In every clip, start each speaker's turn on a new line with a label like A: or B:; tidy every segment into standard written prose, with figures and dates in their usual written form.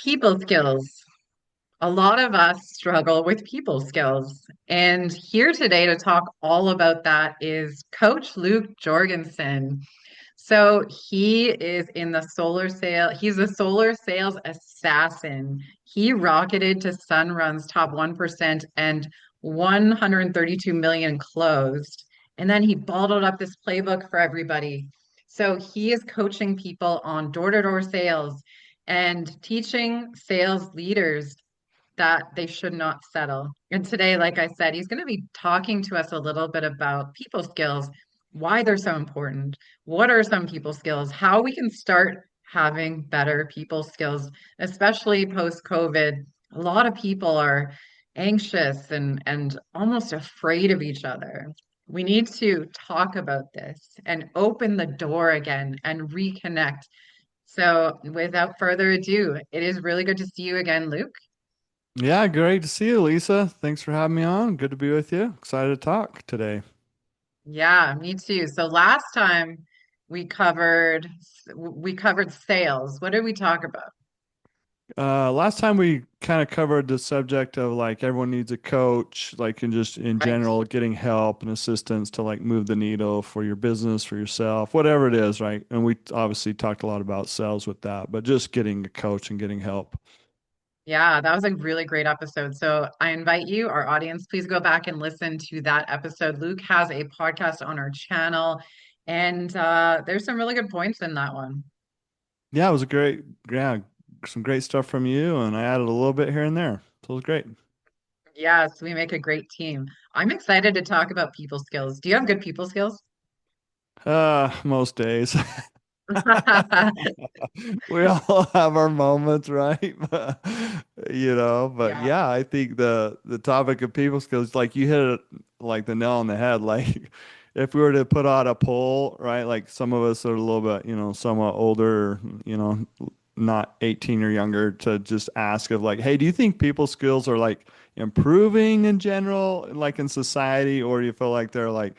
A: People skills. A lot of us struggle with people skills. And here today to talk all about that is Coach Luke Jorgenson. So he is in the solar sale. He's a solar sales assassin. He rocketed to Sunrun's top 1% and 132 million closed. And then he bottled up this playbook for everybody. So he is coaching people on door-to-door sales and teaching sales leaders that they should not settle. And today, like I said, he's going to be talking to us a little bit about people skills, why they're so important, what are some people skills, how we can start having better people skills, especially post-COVID. A lot of people are anxious and almost afraid of each other. We need to talk about this and open the door again and reconnect. So, without further ado, it is really good to see you again, Luke.
B: Yeah, great to see you, Lisa. Thanks for having me on. Good to be with you. Excited to talk today.
A: Yeah, me too. So last time we covered sales. What did we talk about?
B: Last time we kind of covered the subject of like everyone needs a coach, like in just in
A: Right.
B: general, getting help and assistance to like move the needle for your business, for yourself, whatever it is, right? And we obviously talked a lot about sales with that, but just getting a coach and getting help.
A: Yeah, that was a really great episode. So I invite you, our audience, please go back and listen to that episode. Luke has a podcast on our channel, and there's some really good points in that one.
B: Yeah, it was a great, yeah, some great stuff from you, and I added a little bit here and there. So it was great.
A: Yes, we make a great team. I'm excited to talk about people skills. Do you have good people skills?
B: Most days. We all have our moments, right? But
A: Yeah.
B: yeah, I think the topic of people skills, like you hit it like the nail on the head. Like if we were to put out a poll, right? Like some of us are a little bit, somewhat older, not 18 or younger, to just ask of like, hey, do you think people skills are like improving in general, like in society, or do you feel like they're like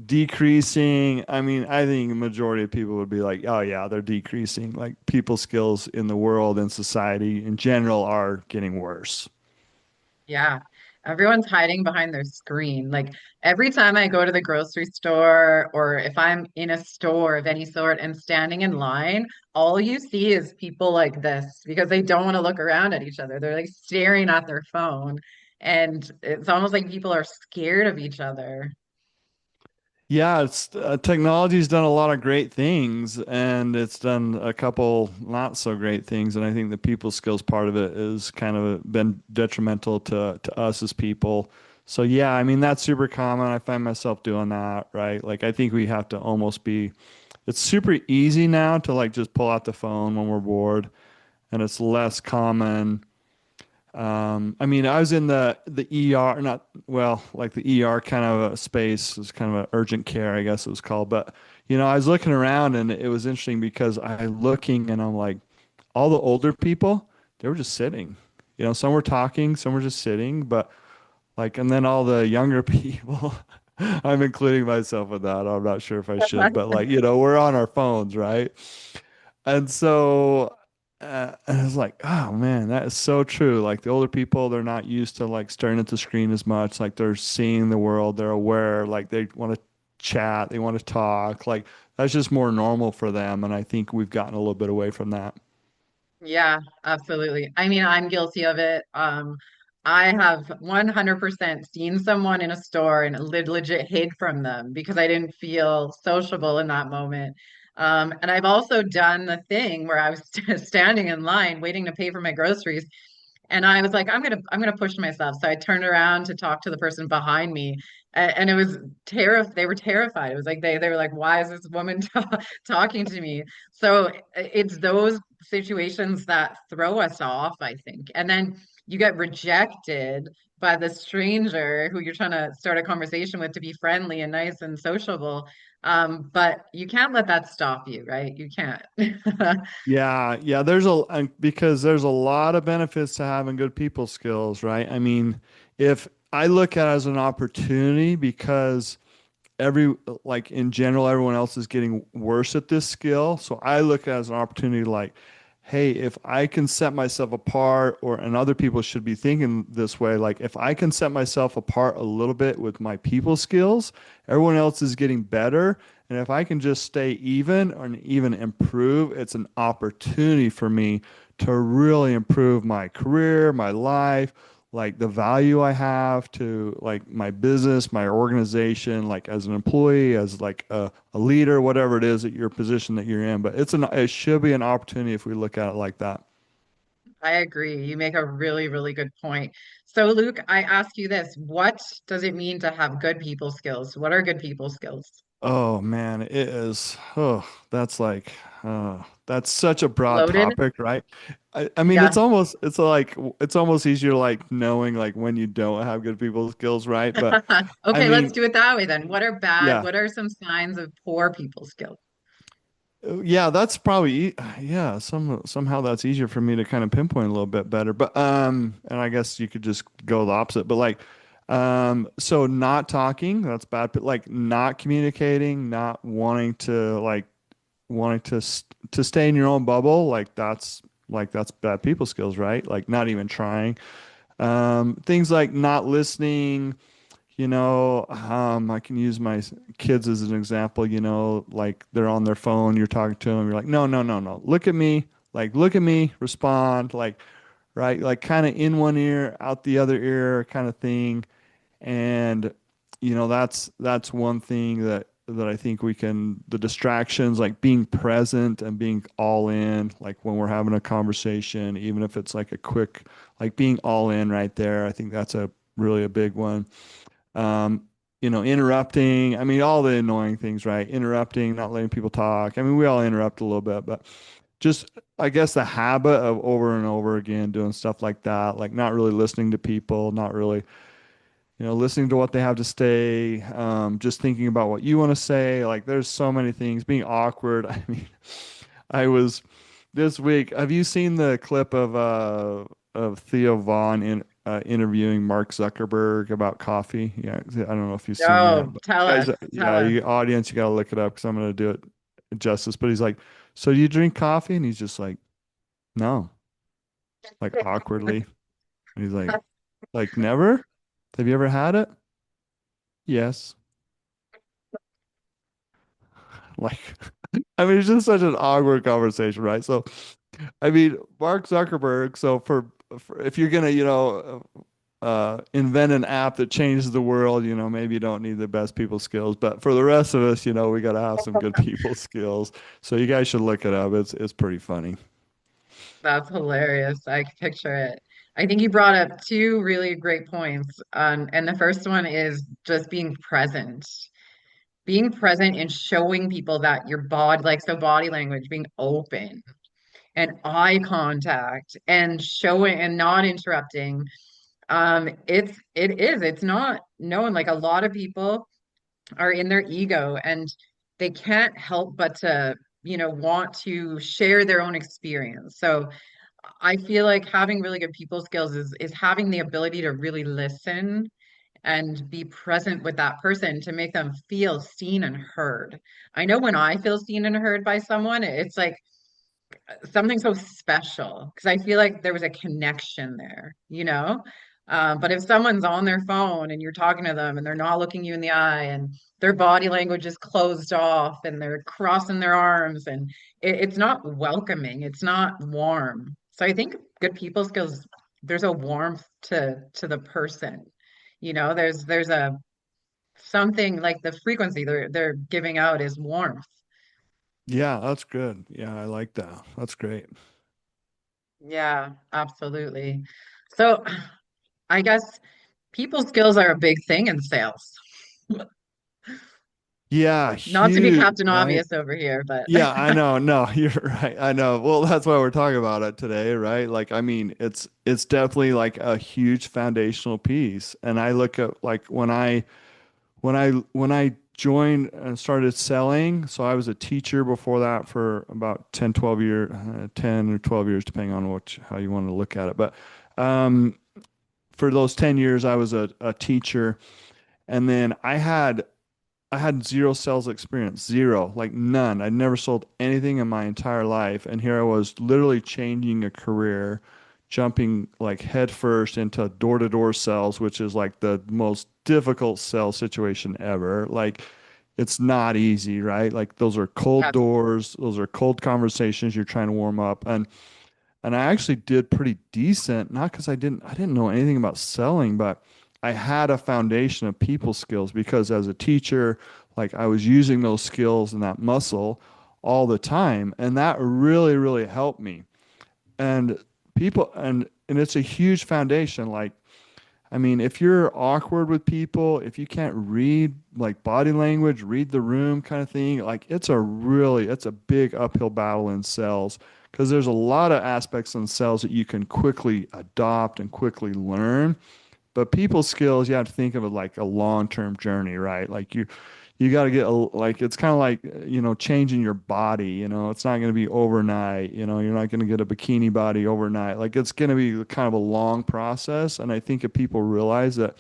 B: decreasing? I mean, I think a majority of people would be like, oh yeah, they're decreasing. Like people skills in the world and society in general are getting worse.
A: Yeah, everyone's hiding behind their screen. Like every time I go to the grocery store or if I'm in a store of any sort and standing in line, all you see is people like this because they don't want to look around at each other. They're like staring at their phone. And it's almost like people are scared of each other.
B: Yeah, it's technology's done a lot of great things and it's done a couple not so great things. And I think the people skills part of it is kind of been detrimental to us as people. So yeah, I mean that's super common. I find myself doing that, right? Like I think we have to almost be, it's super easy now to like just pull out the phone when we're bored, and it's less common. I mean, I was in the ER, not well, like the ER kind of a space. It was kind of an urgent care, I guess it was called. But I was looking around, and it was interesting because I looking, and I'm like, all the older people, they were just sitting. Some were talking, some were just sitting, but like, and then all the younger people, I'm including myself in that. I'm not sure if I should, but like, we're on our phones, right? And so and I was like, oh man, that is so true. Like the older people, they're not used to like staring at the screen as much. Like they're seeing the world, they're aware, like they want to chat, they want to talk. Like that's just more normal for them. And I think we've gotten a little bit away from that.
A: Yeah, absolutely. I mean, I'm guilty of it. I have 100% seen someone in a store and legit hid from them because I didn't feel sociable in that moment. And I've also done the thing where I was standing in line waiting to pay for my groceries, and I was like, I'm gonna push myself. So I turned around to talk to the person behind me, and it was they were terrified. It was like they were like, why is this woman talking to me? So it's those situations that throw us off, I think. And then you get rejected by the stranger who you're trying to start a conversation with to be friendly and nice and sociable. But you can't let that stop you, right? You can't.
B: Yeah, yeah, because there's a lot of benefits to having good people skills, right? I mean, if I look at it as an opportunity because like in general, everyone else is getting worse at this skill. So I look at it as an opportunity like, hey, if I can set myself apart, and other people should be thinking this way, like if I can set myself apart a little bit with my people skills, everyone else is getting better. And if I can just stay even or even improve, it's an opportunity for me to really improve my career, my life, like the value I have to like my business, my organization, like as an employee, as like a leader, whatever it is at your position that you're in. But it should be an opportunity if we look at it like that.
A: I agree. You make a really, really good point. So, Luke, I ask you this, what does it mean to have good people skills? What are good people skills?
B: Oh man, it is. Oh, that's such a broad
A: Loaded?
B: topic, right? I mean,
A: Yeah.
B: it's almost easier like knowing like when you don't have good people skills, right? But I
A: Okay, let's
B: mean,
A: do it that way then. What are bad?
B: yeah.
A: What are some signs of poor people skills?
B: Yeah, that's probably yeah, somehow that's easier for me to kind of pinpoint a little bit better. But and I guess you could just go the opposite. But like so not talking, that's bad, but like not communicating, not wanting to like wanting to stay in your own bubble, like that's bad people skills, right? Like not even trying. Things like not listening, I can use my kids as an example, like they're on their phone, you're talking to them, you're like, no, no, no, no, look at me, respond, like, right, like kind of in one ear, out the other ear kind of thing. And, that's one thing that I think the distractions, like being present and being all in, like when we're having a conversation, even if it's like a quick, like being all in right there, I think that's really a big one. um, interrupting. I mean, all the annoying things, right? Interrupting, not letting people talk. I mean, we all interrupt a little bit, but just, I guess, the habit of over and over again doing stuff like that, like not really listening to people, not really, listening to what they have to say, just thinking about what you want to say. Like, there's so many things. Being awkward. I mean, I was this week. Have you seen the clip of Theo Vaughn interviewing Mark Zuckerberg about coffee? Yeah, I don't know if you've seen that,
A: No,
B: but
A: tell us,
B: guys,
A: tell
B: yeah,
A: us.
B: you audience, you gotta look it up because I'm gonna do it justice. But he's like, "So do you drink coffee?" And he's just like, "No," like awkwardly. And he's like never? Have you ever had it? Yes. Like, I mean, it's just such an awkward conversation, right? So, I mean, Mark Zuckerberg. So for if you're gonna, invent an app that changes the world, maybe you don't need the best people skills, but for the rest of us, we got to have some good people skills. So you guys should look it up. It's pretty funny.
A: That's hilarious. I can picture it. I think you brought up two really great points. And the first one is just being present and showing people that your body, like so body language, being open and eye contact and showing and not interrupting. It's not known. Like a lot of people are in their ego and they can't help but to, want to share their own experience. So I feel like having really good people skills is having the ability to really listen and be present with that person to make them feel seen and heard. I know when I feel seen and heard by someone, it's like something so special because I feel like there was a connection there, you know? But if someone's on their phone and you're talking to them and they're not looking you in the eye and their body language is closed off and they're crossing their arms and it's not welcoming, it's not warm. So I think good people skills, there's a warmth to the person. There's a something like the frequency they're giving out is warmth.
B: Yeah, that's good. Yeah, I like that. That's great.
A: Yeah, absolutely. So I guess people skills are a big thing in sales.
B: Yeah,
A: Not to be
B: huge,
A: Captain
B: right?
A: Obvious over here, but
B: Yeah, I know. No, you're right. I know. Well, that's why we're talking about it today, right? Like, I mean, it's definitely like a huge foundational piece. And I look at like when I joined and started selling, so I was a teacher before that for about 10, 12 years, 10 or 12 years, depending on how you want to look at it. But um, for those 10 years, I was a teacher. And then I had I had zero sales experience, zero, like none. I'd never sold anything in my entire life. And here I was literally changing a career, jumping like headfirst into door-to-door sales, which is like the most difficult sales situation ever. Like it's not easy, right? Like those are cold
A: Yes.
B: doors, those are cold conversations you're trying to warm up. And I actually did pretty decent, not because I didn't know anything about selling, but I had a foundation of people skills because as a teacher, like I was using those skills and that muscle all the time, and that really, really helped me. And and it's a huge foundation. Like I mean, if you're awkward with people, if you can't read like body language, read the room kind of thing, like it's a big uphill battle in sales because there's a lot of aspects in sales that you can quickly adopt and quickly learn. But people skills, you have to think of it like a long-term journey, right? Like you got to get like it's kind of like changing your body. It's not going to be overnight. You're not going to get a bikini body overnight. Like it's going to be kind of a long process. And I think if people realize that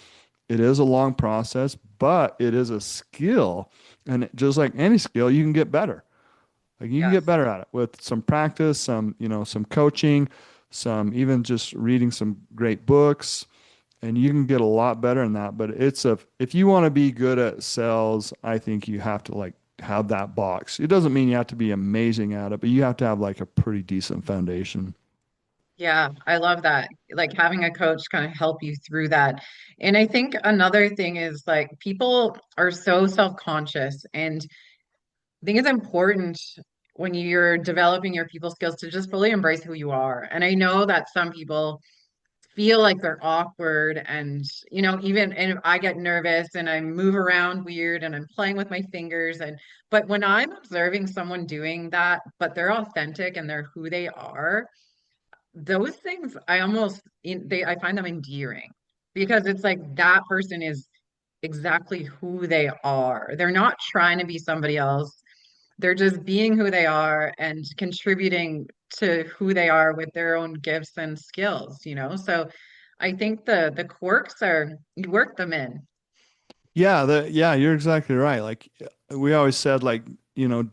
B: it is a long process, but it is a skill, and just like any skill, you can get better. Like you can get
A: Yes.
B: better at it with some practice, some coaching, some even just reading some great books, and you can get a lot better in that. But if you want to be good at sales, I think you have to like have that box. It doesn't mean you have to be amazing at it, but you have to have like a pretty decent foundation.
A: Yeah, I love that. Like having a coach kind of help you through that. And I think another thing is like people are so self-conscious, and I think it's important when you're developing your people skills to just fully embrace who you are. And I know that some people feel like they're awkward and even and I get nervous and I move around weird and I'm playing with my fingers, and but when I'm observing someone doing that, but they're authentic and they're who they are, those things I find them endearing because it's like that person is exactly who they are. They're not trying to be somebody else. They're just being who they are and contributing to who they are with their own gifts and skills. So I think the quirks are you work them in.
B: Yeah, you're exactly right. Like we always said, like,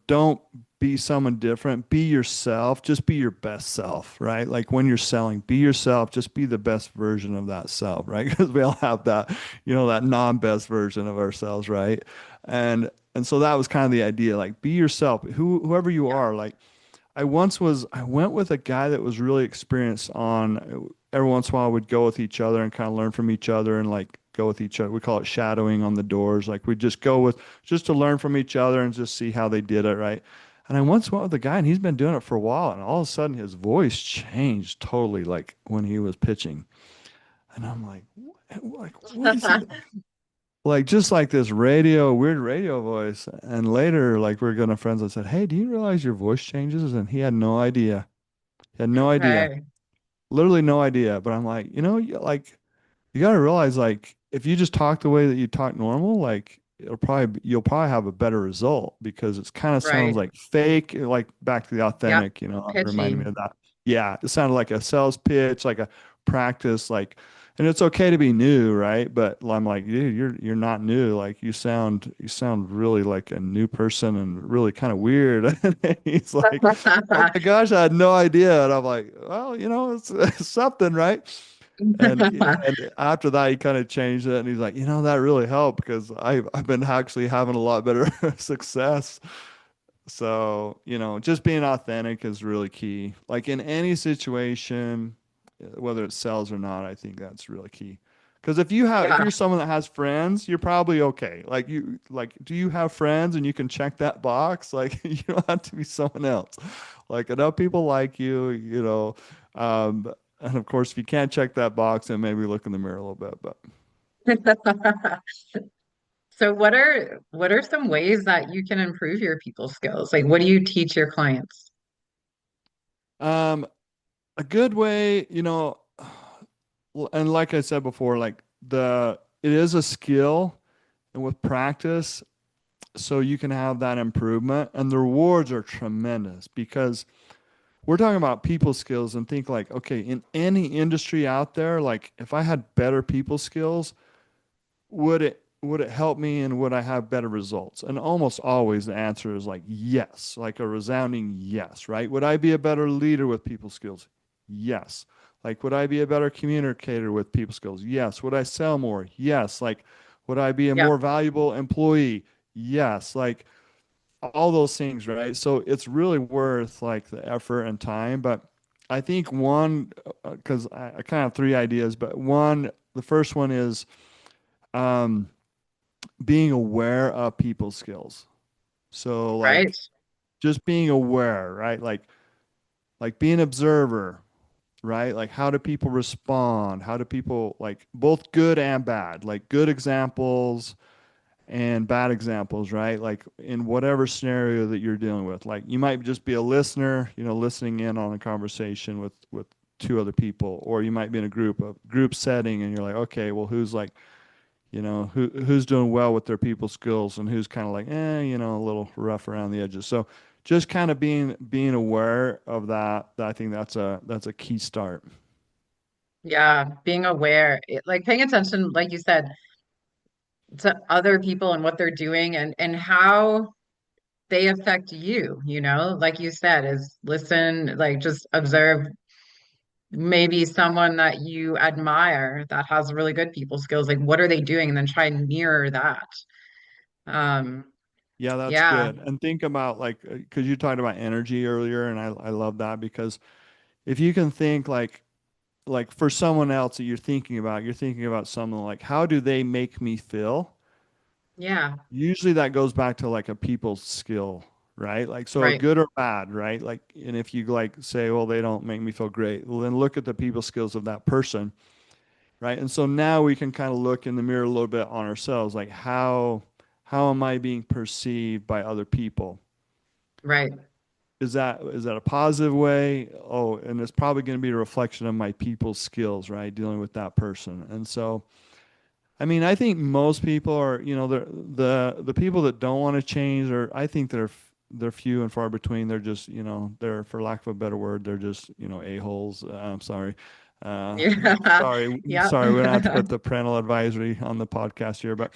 B: don't be someone different. Be yourself. Just be your best self, right? Like when you're selling, be yourself. Just be the best version of that self, right? Because we all have that, that non-best version of ourselves, right? And so that was kind of the idea. Like be yourself, whoever you
A: Yeah,
B: are. Like I went with a guy that was really experienced on, every once in a while we'd go with each other and kind of learn from each other and like go with each other. We call it shadowing on the doors. Like we just go with, just to learn from each other and just see how they did it, right? And I once went with a guy and he's been doing it for a while and all of a sudden his voice changed totally like when he was pitching. And I'm what is he? Like just like this weird radio voice. And later, like we are good friends, I said, "Hey, do you realize your voice changes?" And he had no idea. He had no idea.
A: okay,
B: Literally no idea. But I'm like, you got to realize like if you just talk the way that you talk normal, like you'll probably have a better result because it's kind of sounds
A: right.
B: like fake, like back to the
A: Yep.
B: authentic, it reminded
A: Pitchy.
B: me of that. Yeah, it sounded like a sales pitch, like a practice, like, and it's okay to be new, right? But I'm like, dude, you're not new. Like you sound really like a new person and really kind of weird. And he's like, oh my gosh, I had no idea. And I'm like, well, it's something, right? And after that, he kind of changed it, and he's like, that really helped because I've been actually having a lot better success. So, just being authentic is really key. Like in any situation, whether it sells or not, I think that's really key. Because if
A: Yeah.
B: you're someone that has friends, you're probably okay. Do you have friends and you can check that box? Like you don't have to be someone else. Like enough people like you. And of course, if you can't check that box, then maybe look in the mirror a little bit. But
A: So what are some ways that you can improve your people skills? Like what do you teach your clients?
B: um, a good way, and like I said before, like it is a skill, and with practice, so you can have that improvement, and the rewards are tremendous because we're talking about people skills and think like, okay, in any industry out there, like if I had better people skills, would it? would it help me and would I have better results? And almost always the answer is like yes, like a resounding yes, right? Would I be a better leader with people skills? Yes. Like, would I be a better communicator with people skills? Yes. Would I sell more? Yes. Like, would I be a
A: Yeah,
B: more valuable employee? Yes. Like, all those things, right? So it's really worth like the effort and time. But I think one, because I kind of have three ideas, but one, the first one is um, being aware of people's skills. So
A: right,
B: like just being aware, right? Like being an observer, right? Like how do people respond? How do people like both good and bad, like good examples and bad examples, right? Like in whatever scenario that you're dealing with. Like you might just be a listener, listening in on a conversation with two other people, or you might be in a group setting and you're like, okay, well who's like, who's doing well with their people skills and who's kind of like, a little rough around the edges. So just kind of being aware of that, I think that's a key start.
A: yeah, being aware, like paying attention, like you said, to other people and what they're doing and how they affect you, like you said, is listen, like just observe maybe someone that you admire that has really good people skills, like what are they doing, and then try and mirror that. Um,
B: Yeah, that's
A: yeah,
B: good. And think about like, because you talked about energy earlier, and I love that because if you can think like for someone else that you're thinking about someone like, how do they make me feel?
A: yeah,
B: Usually that goes back to like a people skill, right? Like, so
A: right,
B: good or bad, right? Like, and if you like say, well, they don't make me feel great, well, then look at the people skills of that person, right? And so now we can kind of look in the mirror a little bit on ourselves, like how am I being perceived by other people?
A: right.
B: Is that a positive way? Oh, and it's probably going to be a reflection of my people skills, right? Dealing with that person. And so I mean, I think most people are, the people that don't want to change, or I think they're few and far between. They're just, they're, for lack of a better word, they're just, a-holes. I'm sorry. Uh,
A: Yeah, yeah.
B: sorry, we don't have to put the parental advisory on the podcast here, but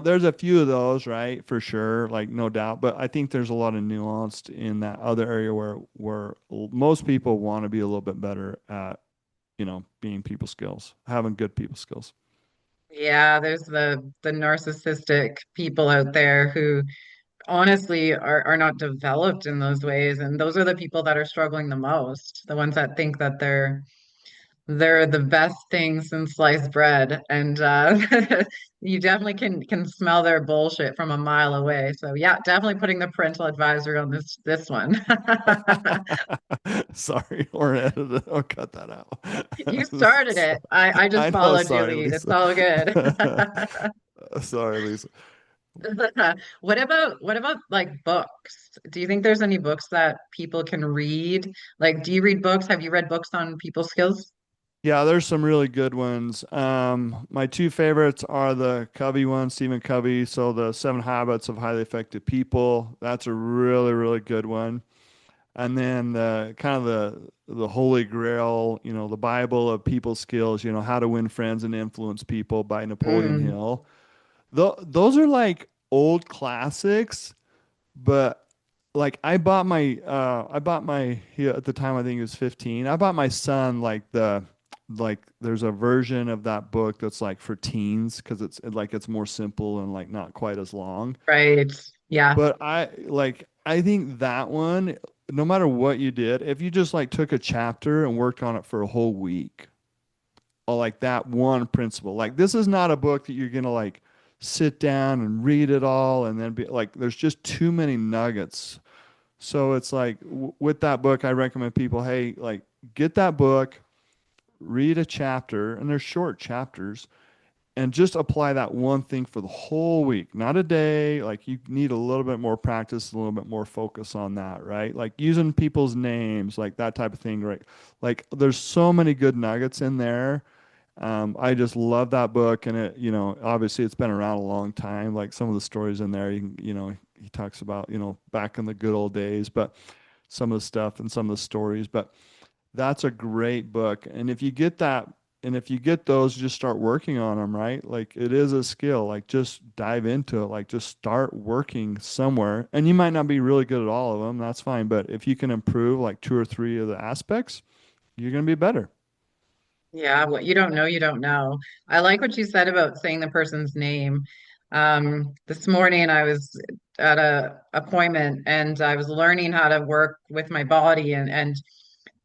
B: there's a few of those, right? For sure, like no doubt. But I think there's a lot of nuanced in that other area where most people want to be a little bit better at, being people skills, having good people skills.
A: Yeah, there's the narcissistic people out there who honestly are not developed in those ways, and those are the people that are struggling the most, the ones that think that they're the best thing since sliced bread, and you definitely can smell their bullshit from a mile away. So yeah, definitely putting the parental advisory on this one.
B: Sorry, or edit it. I'll cut that
A: You
B: out.
A: started it. I just
B: I know.
A: followed your
B: Sorry,
A: lead. It's
B: Lisa.
A: all good.
B: Sorry, Lisa.
A: What about like books? Do you think there's any books that people can read? Like, do you read books? Have you read books on people skills?
B: Yeah, there's some really good ones. My two favorites are the Covey one, Stephen Covey. So the Seven Habits of Highly Effective People. That's a really, really good one. And then the kind of the Holy Grail, the Bible of people skills. How to Win Friends and Influence People by Napoleon
A: Mm,
B: Hill. Those are like old classics, but like I bought my he, at the time I think he was 15. I bought my son like there's a version of that book that's like for teens because it's more simple and like not quite as long.
A: right. Yeah.
B: But I think that one, no matter what you did, if you just like took a chapter and worked on it for a whole week, or like that one principle. Like this is not a book that you're gonna like sit down and read it all and then be like there's just too many nuggets. So it's like with that book, I recommend people, hey, like get that book, read a chapter, and they're short chapters, and just apply that one thing for the whole week, not a day. Like you need a little bit more practice, a little bit more focus on that, right? Like using people's names, like that type of thing, right? Like there's so many good nuggets in there. I just love that book, and obviously it's been around a long time. Like some of the stories in there, he talks about, back in the good old days, but some of the stuff and some of the stories. But that's a great book, and if you get that, and if you get those, just start working on them, right? Like it is a skill. Like just dive into it. Like just start working somewhere. And you might not be really good at all of them. That's fine. But if you can improve like two or three of the aspects, you're going to be better.
A: Yeah, what you don't know, you don't know. I like what you said about saying the person's name. This morning I was at a appointment and I was learning how to work with my body and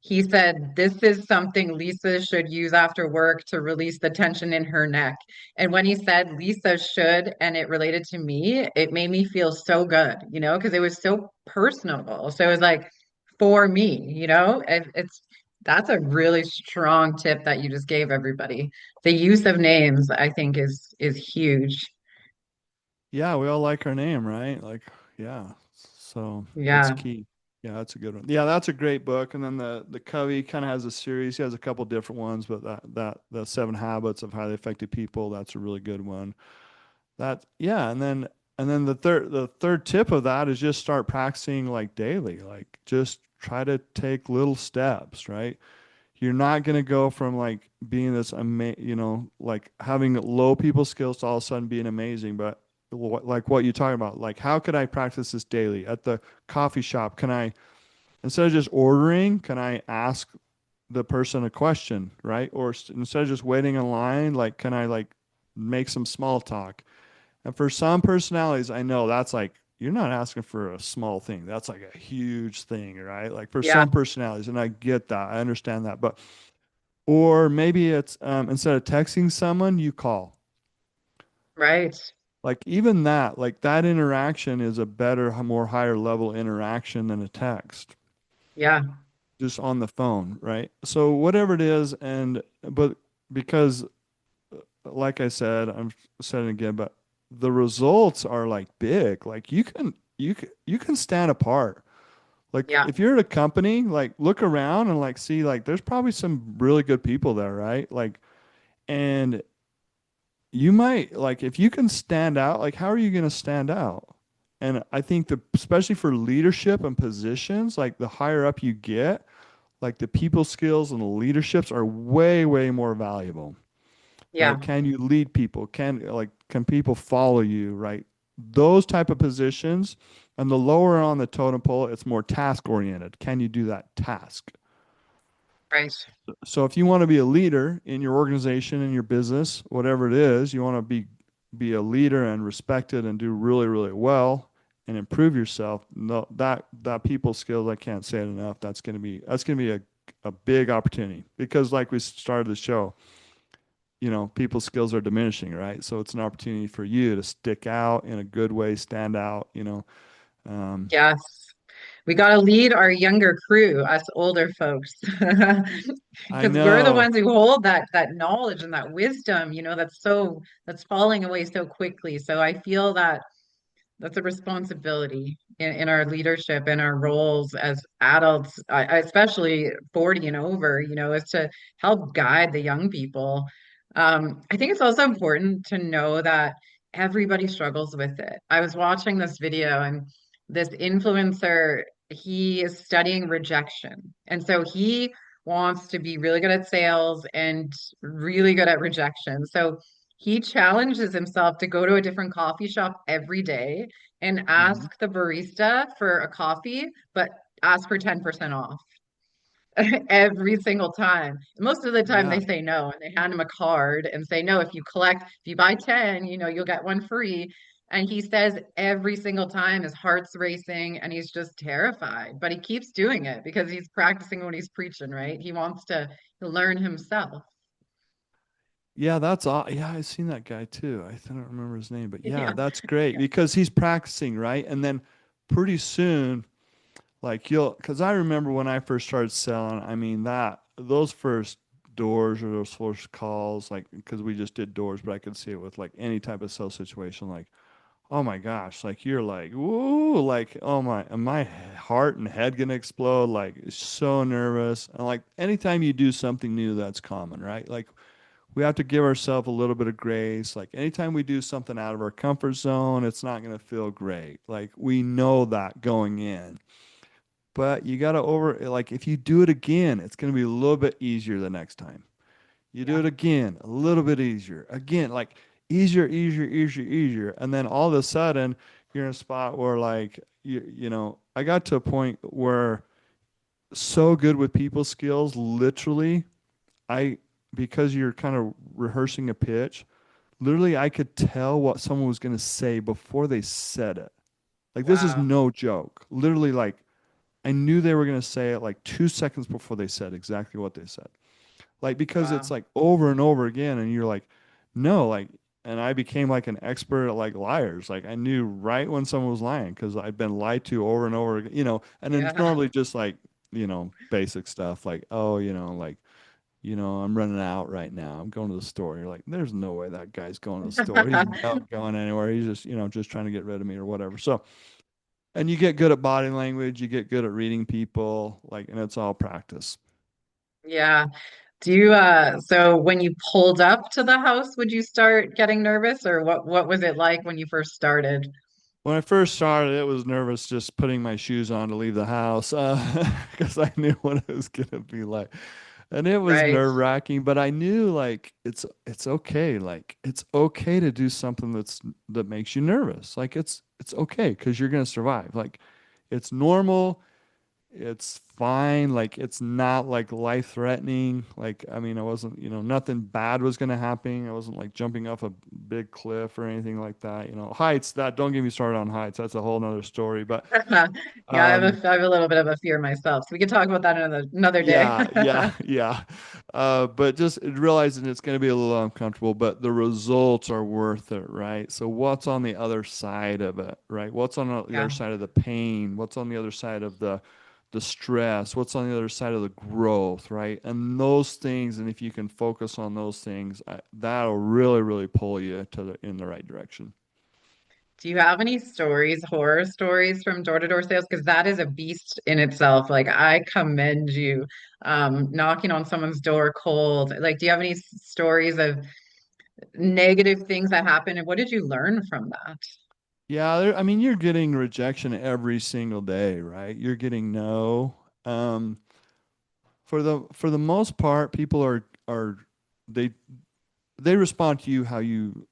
A: he said this is something Lisa should use after work to release the tension in her neck. And when he said Lisa should and it related to me, it made me feel so good, because it was so personable. So it was like for me, it's that's a really strong tip that you just gave everybody. The use of names, I think, is huge.
B: Yeah, we all like our name, right? Like, yeah. So it's
A: Yeah,
B: key. Yeah, that's a good one. Yeah, that's a great book. And then the Covey kind of has a series. He has a couple different ones, but that the Seven Habits of Highly Effective People, that's a really good one. That yeah, and then the third tip of that is just start practicing like daily. Like just try to take little steps, right? You're not going to go from like being this like having low people skills to all of a sudden being amazing, but like what you're talking about, like how could I practice this daily at the coffee shop? Can I, instead of just ordering, can I ask the person a question, right? Or instead of just waiting in line, like can I like make some small talk? And for some personalities, I know that's like you're not asking for a small thing. That's like a huge thing, right? Like for
A: yeah,
B: some personalities, and I get that, I understand that, but or maybe it's instead of texting someone, you call.
A: right.
B: Like even that, like that interaction is a better, more higher level interaction than a text,
A: Yeah,
B: just on the phone, right? So whatever it is, and but because, like I said, I'm saying it again, but the results are like big. Like you can stand apart. Like
A: yeah,
B: if you're at a company, like look around and like see like there's probably some really good people there, right? Like and you might like if you can stand out, like how are you going to stand out? And I think the especially for leadership and positions, like the higher up you get, like the people skills and the leaderships are way more valuable,
A: yeah,
B: right? Can you lead people? Can people follow you, right? Those type of positions, and the lower on the totem pole, it's more task oriented. Can you do that task?
A: right.
B: So if you want to be a leader in your organization, in your business, whatever it is, you want to be a leader and respected and do really well and improve yourself. No, that people skills, I can't say it enough. That's gonna be a big opportunity because like we started the show, people skills are diminishing, right? So it's an opportunity for you to stick out in a good way, stand out. Um,
A: Yes. We got to lead our younger crew, us older folks,
B: I
A: because we're the
B: know.
A: ones who hold that knowledge and that wisdom, that's falling away so quickly. So I feel that that's a responsibility in our leadership and our roles as adults, especially 40 and over, is to help guide the young people. I think it's also important to know that everybody struggles with it. I was watching this video and this influencer, he is studying rejection. And so he wants to be really good at sales and really good at rejection. So he challenges himself to go to a different coffee shop every day and
B: Mhm.
A: ask the barista for a coffee, but ask for 10% off every single time. Most of the time
B: Yeah.
A: they say no and they hand him a card and say, no, if you buy 10, you'll get one free. And he says every single time his heart's racing and he's just terrified, but he keeps doing it because he's practicing what he's preaching, right? He wants to learn himself.
B: Yeah, that's all. Yeah, I've seen that guy too. Don't remember his name, but yeah,
A: Yeah.
B: that's great because he's practicing, right? And then pretty soon, like because I remember when I first started selling, I mean, those first doors or those first calls, like, because we just did doors, but I could see it with like any type of sales situation, like, oh my gosh, like you're like, woo, like, oh my, and my heart and head gonna explode, like, so nervous. And like, anytime you do something new, that's common, right? Like, we have to give ourselves a little bit of grace. Like anytime we do something out of our comfort zone, it's not going to feel great. Like we know that going in. But you got to like if you do it again, it's going to be a little bit easier the next time. You do
A: Yeah.
B: it again, a little bit easier. Again, like easier, easier, easier, easier. And then all of a sudden, you're in a spot where like I got to a point where so good with people skills, literally, I because you're kind of rehearsing a pitch, literally I could tell what someone was going to say before they said it. Like this is
A: Wow.
B: no joke. Literally like I knew they were going to say it like 2 seconds before they said exactly what they said. Like because it's
A: Wow.
B: like over and over again and you're like no, like and I became like an expert at like liars. Like I knew right when someone was lying because I'd been lied to over and over again, and then it's
A: Yeah.
B: normally just like, basic stuff like, oh, like, I'm running out right now. I'm going to the store. You're like, there's no way that guy's going to the store. He's not going anywhere. He's just, just trying to get rid of me or whatever. So, and you get good at body language, you get good at reading people, like, and it's all practice.
A: Yeah. Do you so when you pulled up to the house, would you start getting nervous or what was it like when you first started?
B: When I first started, it was nervous just putting my shoes on to leave the house because I knew what it was gonna be like, and it was
A: Right.
B: nerve-wracking. But I knew like it's okay, like it's okay to do something that makes you nervous. Like it's okay because you're gonna survive. Like it's normal. It's fine. Like it's not like life threatening. Like I mean, I wasn't, nothing bad was gonna happen. I wasn't like jumping off a big cliff or anything like that. Heights, that don't get me started on heights. That's a whole nother story. But
A: Yeah,
B: um
A: I have a little bit of a fear myself. So we could talk about that another day.
B: yeah, yeah, yeah. But just realizing it's gonna be a little uncomfortable, but the results are worth it, right? So what's on the other side of it, right? What's on the other
A: Yeah.
B: side of the pain? What's on the other side of the stress, what's on the other side of the growth, right? And those things, and if you can focus on those things, that'll really, really pull you in the right direction.
A: Do you have any stories, horror stories from door-to-door sales? Because that is a beast in itself. Like I commend you knocking on someone's door cold. Like, do you have any stories of negative things that happen and what did you learn from that?
B: Yeah, I mean, you're getting rejection every single day, right? You're getting no. Um, for the most part, people are they they respond to you how you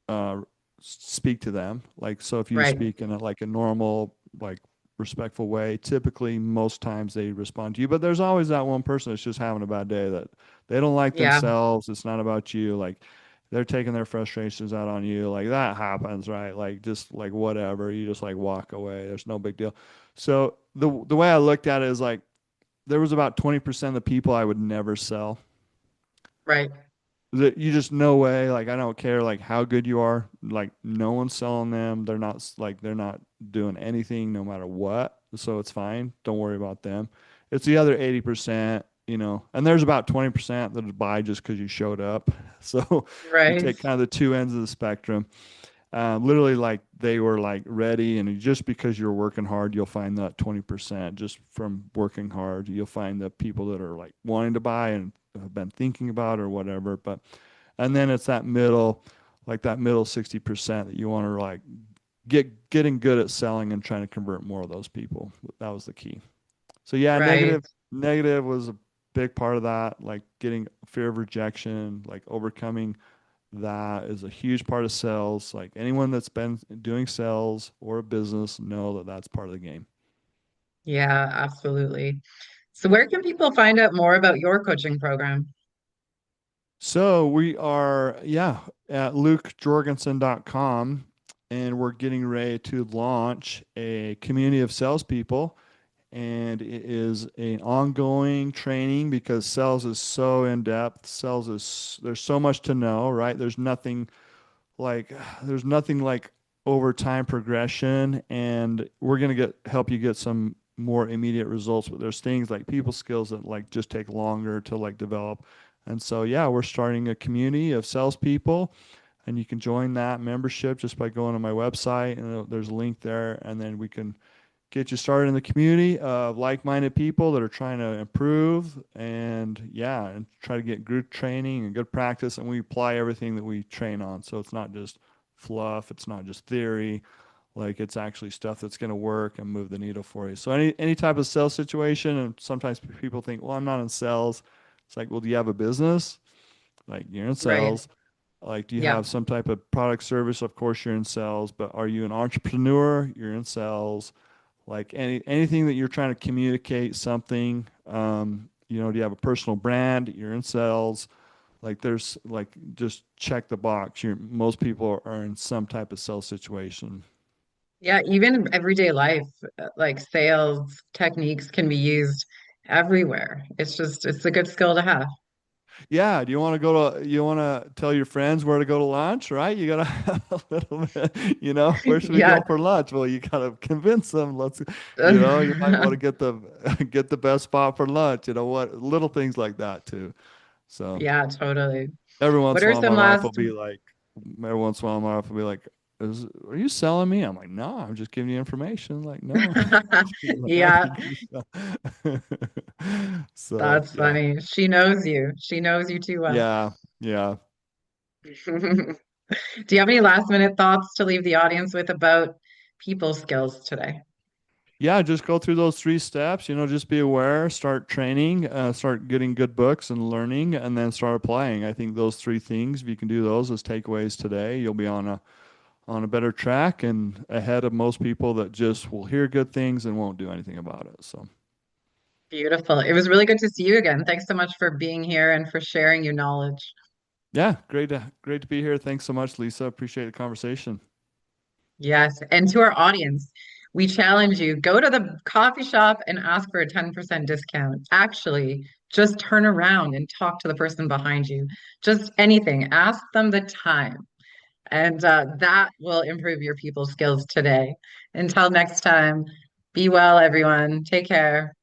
B: uh, speak to them. Like, so if you
A: Right.
B: speak in like a normal, like respectful way, typically most times they respond to you. But there's always that one person that's just having a bad day that they don't like
A: Yeah.
B: themselves. It's not about you. Like they're taking their frustrations out on you. Like that happens, right? Like just like whatever. You just like walk away. There's no big deal. So the way I looked at it is like there was about 20% of the people I would never sell
A: Right.
B: that you just no way, like I don't care like how good you are, like no one's selling them. They're not doing anything no matter what, so it's fine, don't worry about them. It's the other 80%, and there's about 20% that buy just because you showed up. So you
A: Right.
B: take kind of the two ends of the spectrum. Literally like they were like ready, and just because you're working hard, you'll find that 20% just from working hard. You'll find the people that are like wanting to buy and have been thinking about or whatever. But and then it's that middle 60% that you want to like getting good at selling and trying to convert more of those people. That was the key. So yeah,
A: Right.
B: negative was a big part of that, like getting fear of rejection, like overcoming that is a huge part of sales. Like anyone that's been doing sales or a business know that that's part of the game.
A: Yeah, absolutely. So where can people find out more about your coaching program?
B: So we are, yeah, at lukejorgenson.com, and we're getting ready to launch a community of salespeople. And it is an ongoing training because sales is so in depth. There's so much to know, right? Like there's nothing like over time progression, and we're going to get help you get some more immediate results, but there's things like people skills that like just take longer to like develop. And so yeah, we're starting a community of salespeople, and you can join that membership just by going to my website, and there's a link there, and then we can get you started in the community of like-minded people that are trying to improve, and yeah, and try to get good training and good practice, and we apply everything that we train on. So it's not just fluff, it's not just theory, like it's actually stuff that's going to work and move the needle for you. So any type of sales situation, and sometimes people think, well, I'm not in sales. It's like, well, do you have a business? Like you're in
A: Right.
B: sales. Like, do you
A: Yeah.
B: have some type of product service? Of course, you're in sales, but are you an entrepreneur? You're in sales. Like anything that you're trying to communicate something, do you have a personal brand? You're in sales. Like there's like just check the box. Most people are in some type of sales situation.
A: Yeah, even in everyday life, like sales techniques can be used everywhere. It's a good skill to have.
B: Yeah, do you want to tell your friends where to go to lunch, right? You gotta have a little bit, where should we
A: Yeah.
B: go for lunch? Well, you gotta convince them. You might want to get the get the best spot for lunch. You know what? Little things like that too. So
A: Yeah, totally.
B: every
A: What
B: once in a
A: are
B: while,
A: some last
B: my wife will be like, are you selling me? I'm like, no, I'm just giving you information. Like, no.
A: Yeah,
B: So
A: that's
B: yeah,
A: funny. She knows you. She knows you too well.
B: yeah, yeah.
A: Do you have any last minute thoughts to leave the audience with about people skills today?
B: Yeah, just go through those three steps, just be aware, start training, start getting good books and learning, and then start applying. I think those three things, if you can do those as takeaways today, you'll be on a better track and ahead of most people that just will hear good things and won't do anything about it. So,
A: Beautiful. It was really good to see you again. Thanks so much for being here and for sharing your knowledge.
B: yeah, great to be here. Thanks so much, Lisa. Appreciate the conversation.
A: Yes. And to our audience, we challenge you, go to the coffee shop and ask for a 10% discount. Actually, just turn around and talk to the person behind you. Just anything. Ask them the time. And that will improve your people skills today. Until next time, be well, everyone. Take care.